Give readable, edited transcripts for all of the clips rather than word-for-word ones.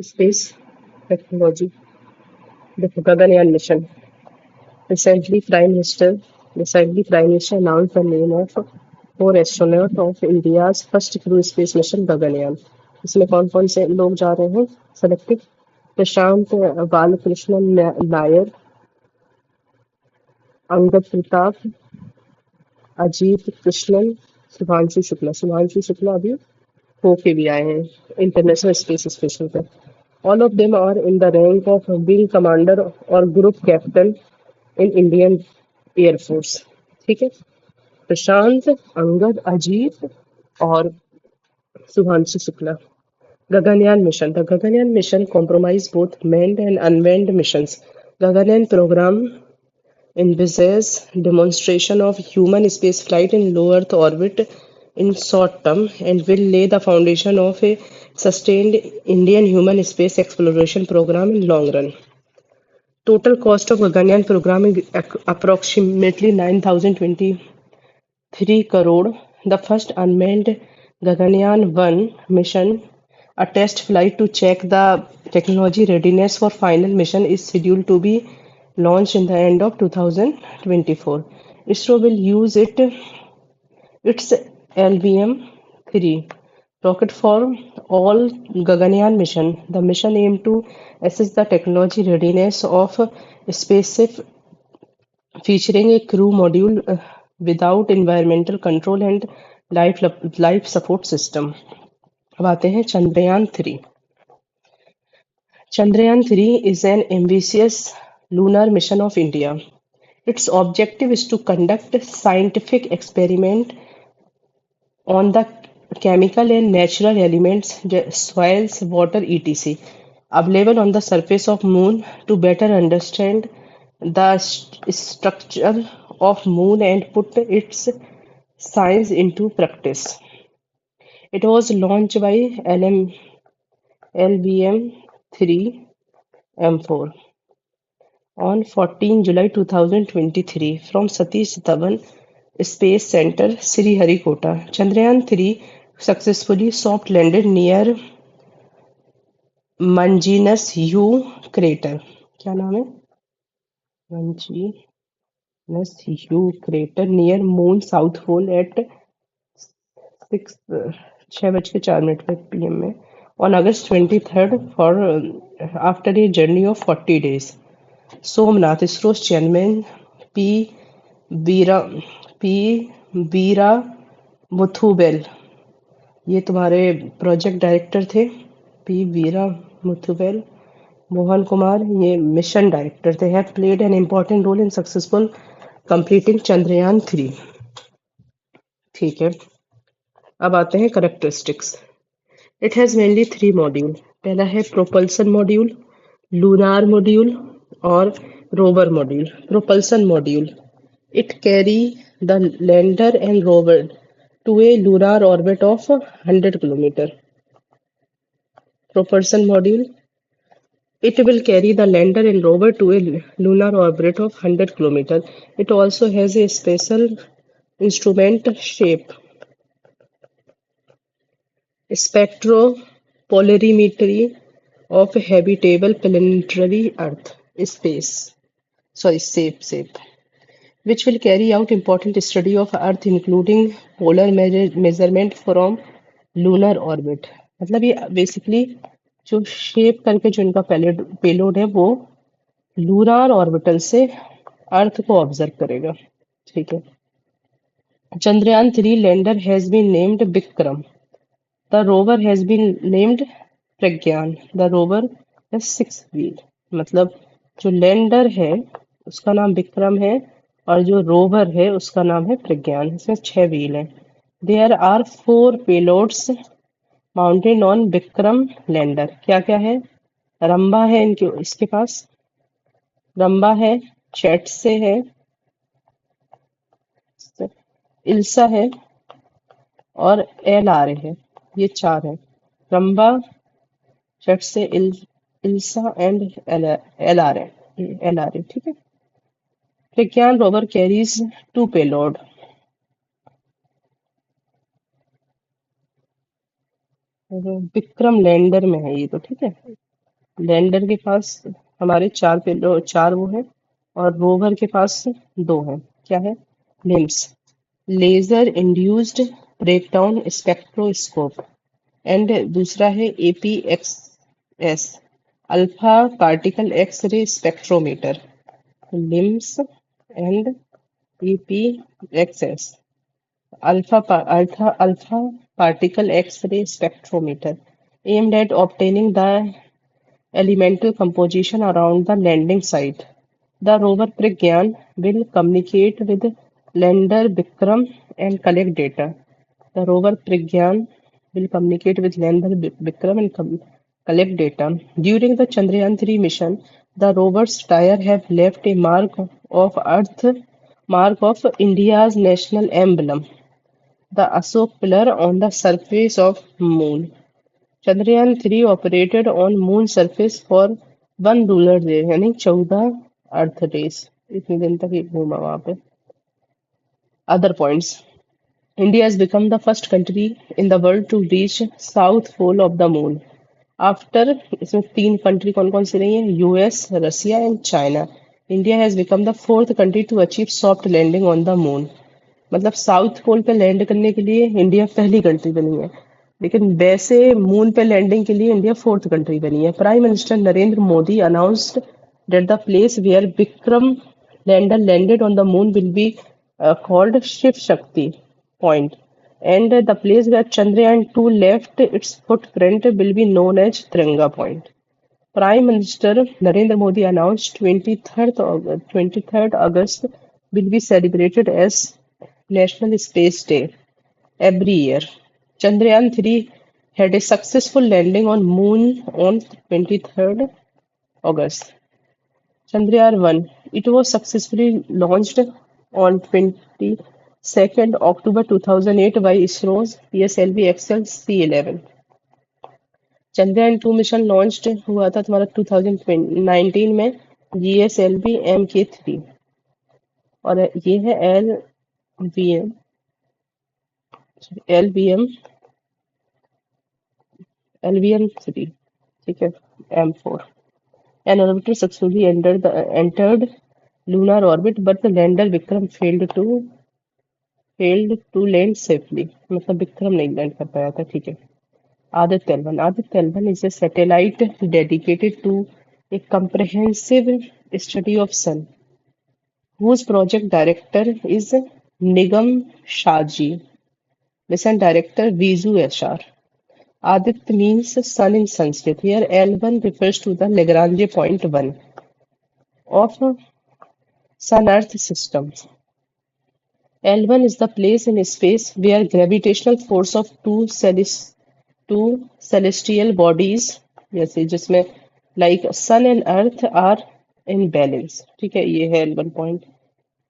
Space technology, the Gaganyaan mission. Recently, Prime Minister recently Prime Minister announced the name of four astronauts of India's first crew space mission Gaganyaan. इसमें कौन कौन से लोग जा रहे हैं सेलेक्टेड? प्रशांत बालकृष्णन नायर, अंगद प्रताप, अजीत कृष्णन, शुभांशु शुक्ला अभी होके भी आए हैं इंटरनेशनल स्पेस स्टेशन पे. All of them are in the rank of wing commander और group captain in Indian Air Force. ठीक है, प्रशांत, अंगद, अजीत और Shubhanshu Shukla. Gaganyaan mission. The Gaganyaan mission comprises both manned and unmanned missions. Gaganyaan program envisages demonstration of human space flight in low Earth orbit in short term and will lay the foundation of a sustained Indian human space exploration program in long run. Total cost of Gaganyaan program is approximately 9,023 crore. The first unmanned Gaganyaan 1 mission, a test flight to check the technology readiness for final mission, is scheduled to be launched in the end of 2024. ISRO will use its LBM-3 rocket for all Gaganyaan mission. The mission aims to assess the technology readiness of a spaceship featuring a crew module without environmental control and life support system. अब आते हैं Chandrayaan 3. Chandrayaan 3 is an ambitious lunar mission of India. Its objective is to conduct scientific experiment on the chemical and natural elements, soils, water, etc. available on the surface of Moon to better understand the structure of Moon and put its science into practice. It was launched by LBM-3M4 on 14 July 2023 from Satish Dhawan Space Center, Sriharikota. Chandrayaan 3 successfully soft landed near Manginus U crater. क्या नाम है? Manginus U crater near Moon South Pole at 6:04 PM में on August 23rd for after a journey of 40 days. Somnath ISRO chairman P Veera Muthuvel ये तुम्हारे project director थे. P Veera Muthuvel. Mohan Kumar ये mission director थे. Have played an important role in successful completing Chandrayaan 3. ठीक है, अब आते हैं characteristics. It has mainly 3 module. पहला है प्रोपल्सन मॉड्यूल, लूनार मॉड्यूल और rover module. Propulsion module, it carry the lander and rover to a lunar orbit of 100 km. Propulsion module, it will carry the lander and rover to a lunar orbit of 100 km. It also has a special instrument shape spectropolarimetry of habitable planetary Earth shape, which will carry out important study of Earth including polar measurement from lunar orbit. मतलब ये basically जो shape करके जो इनका payload है वो lunar orbital से अर्थ को ऑब्जर्व करेगा. ठीक है. Chandrayaan 3 lander has been named Vikram. The rover has been named Pragyan. The rover has 6 wheel. मतलब जो लैंडर है उसका नाम विक्रम है और जो रोवर है उसका नाम है प्रज्ञान. इसमें 6 व्हील है. There are 4 payloads mounted on Vikram lander. क्या क्या है? रंबा है इसके पास. रंबा है, चैटसे है, इल्सा है और एलआर है. ये 4 है. रंबा, चैटसे, इल्सा एंड एलआर है. ठीक है. Pragyan rover carries 2 payload. Vikram lander में है ये तो. ठीक है. लैंडर के पास हमारे चार वो हैं, और रोवर के पास दो हैं। क्या है? LIBS, laser induced breakdown spectroscope, and दूसरा है APXS, alpha particle X ray spectrometer. LIBS and APXS, alpha particle X-ray spectrometer, aimed at obtaining the elemental composition around the landing site. The rover Pragyan will communicate with lander Vikram and collect data. The rover Pragyan will communicate with lander Vikram and collect data. During the Chandrayaan-3 mission, the rover's tire have left a mark of India's national emblem, the Ashok pillar, on the surface of Moon. Chandrayaan-3 operated on Moon surface for 1 lunar day, यानी 14 Earth days. इतने दिन तक ये घूमा वहां पे. Other points. India has become the first country in the world to reach South Pole of the Moon. After, इसमें 3 country कौन कौन सी रही हैं? US, Russia and China. India has become the fourth country to achieve soft landing on the moon. मतलब south pole पे land करने के लिए इंडिया पहली कंट्री बनी है, लेकिन वैसे मून पे लैंडिंग के लिए इंडिया फोर्थ कंट्री बनी है. Prime minister Narendra Modi announced that the place where Vikram lander landed on the moon will be called Shiv Shakti point, and the place where Chandrayaan-2 left its footprint will be known as Tiranga Point. Prime Minister Narendra Modi announced 23rd August will be celebrated as National Space Day every year. Chandrayaan-3 had a successful landing on Moon on 23rd August. Chandrayaan-1, it was successfully launched on 22nd October 2008 by ISRO's PSLV XL C11. Chandrayaan 2 mission launch हुआ था तुम्हारा 2019 में GSLV MK3, और ये है LVM3, ठीक है, M4. An orbiter successfully entered lunar orbit, but the lander Vikram failed to land safely. मतलब विक्रम नहीं लैंड कर पाया था. ठीक है. Aditya-L1 is a satellite dedicated to a comprehensive study of Sun, whose project director is Nigam Shahji. Mission director Vizu SR. Aditya means sun in Sanskrit. Here L1 refers to the Lagrange point 1 of Sun-Earth systems. L1 is the place in space where gravitational force of two celestial bodies, जैसे जिसमें like sun and earth are in balance. ठीक है, ये है L1 point.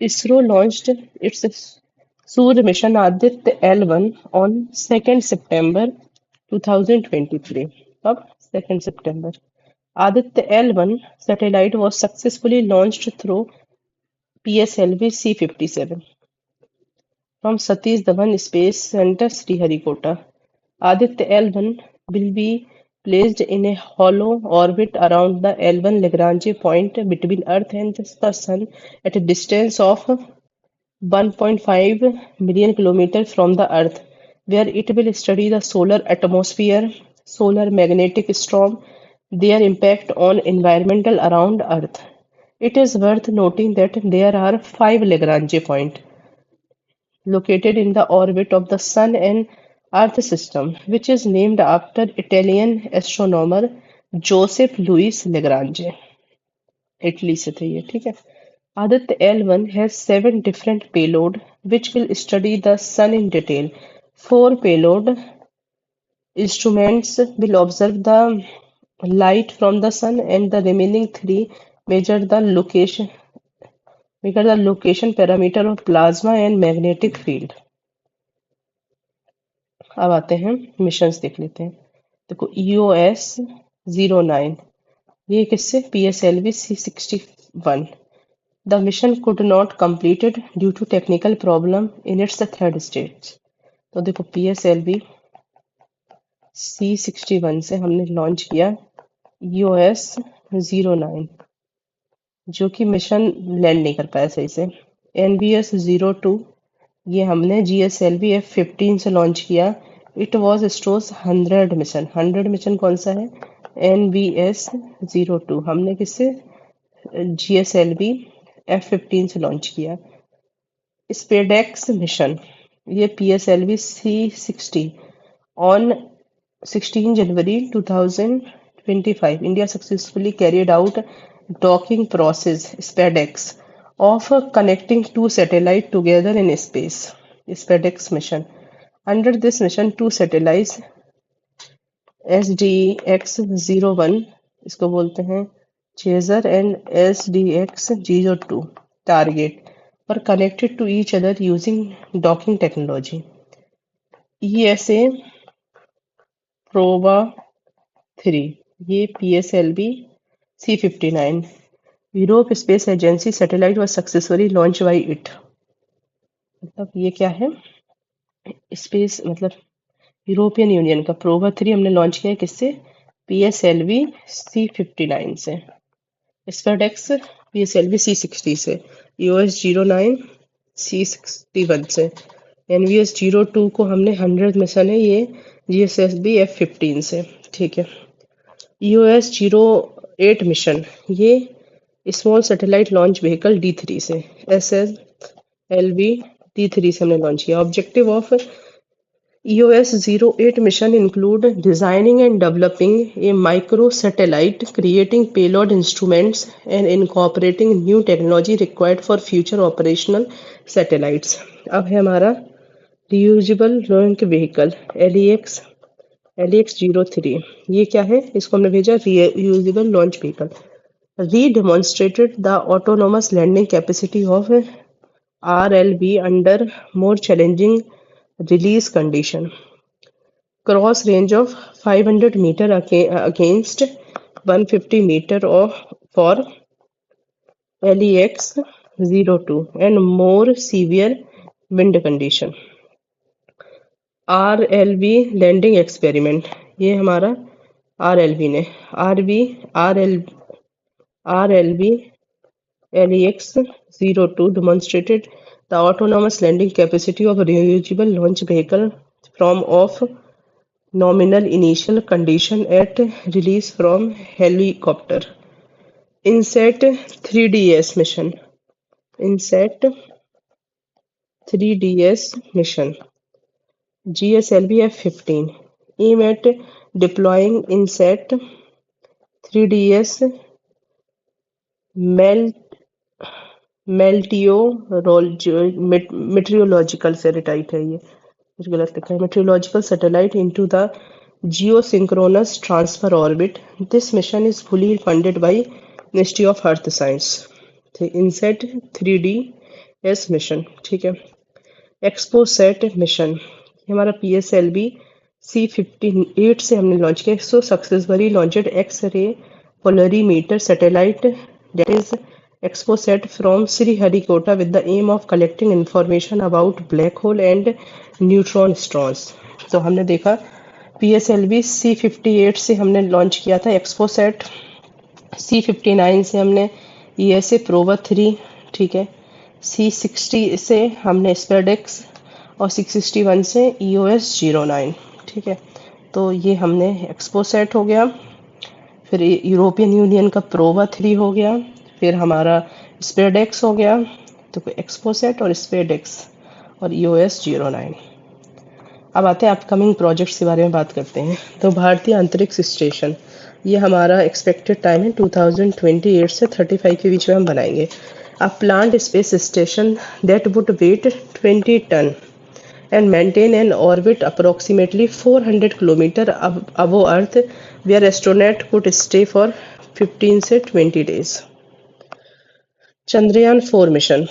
ISRO launched its Surya mission Aditya L1 on 2nd September 2023. अब 2nd September. Aditya L1 satellite was successfully launched through PSLV C57 from Satish Dhawan Space Center, Sriharikota. Aditya L1 will be placed in a hollow orbit around the L1 Lagrange point between Earth and the Sun at a distance of 1.5 million kilometers from the Earth, where it will study the solar atmosphere, solar magnetic storm, their impact on environmental around Earth. It is worth noting that there are 5 Lagrange points located in the orbit of the Sun and Earth system, which is named after Italian astronomer Joseph Louis Lagrange. Italy से थे ये. ठीक है. Aditya L1 has 7 different payload which will study the Sun in detail. 4 payload instruments will observe the light from the Sun, and the remaining 3 measure the location parameter of plasma and magnetic field. अब आते हैं missions देख लेते हैं. देखो EOS-09, ये किससे? PSLV C61. The mission could not completed due to technical problem in its third stage. तो देखो PSLV C61 से हमने लॉन्च किया EOS-09 जो कि मिशन लैंड नहीं कर पाया सही से। NVS-02 ये हमने GSLV F-15 से लॉन्च किया। It was stores 100 mission. 100 mission कौन सा है? NVS-02 हमने किससे? GSLV F-15 से लॉन्च किया। स्पेडेक्स मिशन ये PSLV C-60 on 16 January 2025 India successfully carried out docking process SpaceX of connecting two satellites together in space. SpaceX mission. Under this mission, two satellites SDX-01 इसको बोलते हैं Chaser and SDX-02 target were connected to each other using docking technology. ESA Proba 3 ये PSLV C-59 Europe space agency satellite was successfully launched by it। मतलब ये क्या है? Space मतलब European union का प्रोवा 3 हमने लॉन्च किया है किससे? PSLV C-59 से। स्पेडेक्स PSLV C-60 से। EOS-09 C-61 से। NVS-02 को हमने 100 मिशन है ये GSLV F-15 से। ठीक है। EOS-08 मिशन ये small satellite launch vehicle D3 से। SLV D3 से हमने लॉन्च किया। Objective of EOS-08 mission include designing and developing a microsatellite, creating payload instruments, and incorporating new technology required for future operational satellites। अब है हमारा reusable launch vehicle LEX-03 ये क्या है? इसको हमने भेजा reusable launch vehicle। Re-demonstrated the autonomous landing capacity of RLV under more challenging release condition। Cross range of 500 meter against 150 meter for LEX-02 and more severe wind condition। RLV landing experiment ये हमारा RLV ने RLV LEX-02 demonstrated the autonomous landing capacity of a reusable launch vehicle from of nominal initial condition at release from helicopter। INSAT 3DS mission INSAT 3DS mission GSLV F-15 aim at deploying INSAT 3DS meteorological satellite है ये कुछ गलत लिखा है meteorological satellite into the geosynchronous transfer orbit। This mission is fully funded by Ministry of Earth Science। INSAT 3DS mission ठीक है। XPoSat mission ये हमारा PSLV C-58 से हमने लॉन्च किया। So successfully launched X-ray polarimeter satellite that is XPoSat from Sriharikota with the aim of collecting information about black hole and neutron stars. तो हमने देखा PSLV C-58 से हमने लॉन्च किया था एक्सपोसैट। C-59 से हमने ESA प्रोवा 3 ठीक है। C-60 से हमने स्पेडेक्स और 661 से EOS-09 ठीक है। तो ये हमने एक्सपोसैट हो गया, फिर यूरोपियन यूनियन का प्रोवा 3 हो गया, फिर हमारा स्पेडेक्स हो गया। तो एक्सपोसैट और स्पेडेक्स और EOS-09। अब आते हैं अपकमिंग प्रोजेक्ट्स के बारे में बात करते हैं। तो भारतीय अंतरिक्ष स्टेशन ये हमारा एक्सपेक्टेड टाइम है 2028 से 35 के बीच में हम बनाएंगे। A planned space station that would weigh 20 ton and maintain an orbit approximately 400 km above Earth, where astronaut could stay for 15 से 20 days। चंद्रयान 4 मिशन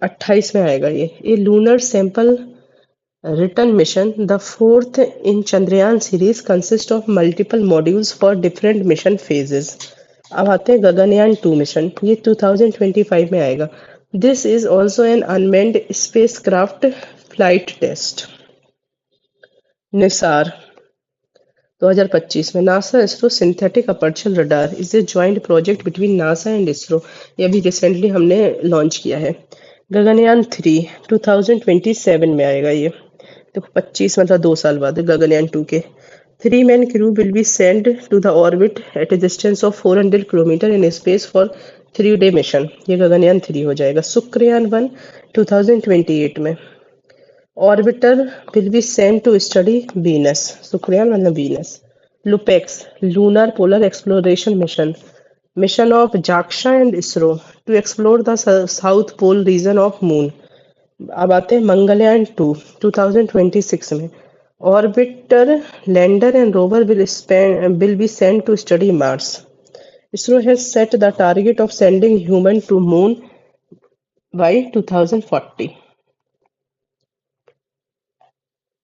28 में आएगा ये। A lunar sample return mission, the fourth in Chandrayaan series, consists of multiple modules for different mission phases। अब आते हैं Gaganyaan 2 mission ये 2025 में आएगा। This is also an unmanned spacecraft flight test. NISAR 2025 में NASA ISRO synthetic aperture radar is a joint project between NASA and ISRO, ये अभी recently हमने लॉन्च किया है। गगनयान 3 2027 में आएगा ये, देखो 25 मतलब 2 साल बाद गगनयान 2 के। 3 man crew will be sent to the orbit at a distance of 400 kilometre in space for 3-day mission, ये गगनयान 3 हो जाएगा। शुक्रयान 1 2028 में orbiter will be sent to study Venus, Shukrayaan मतलब Venus. LUPEX lunar polar exploration mission, mission of JAXA and ISRO to explore the south pole region of moon। अब आते हैं मंगलयान 2 2026 में orbiter lander and rover will be sent to study Mars। ISRO has set the target of sending human to moon by 2040।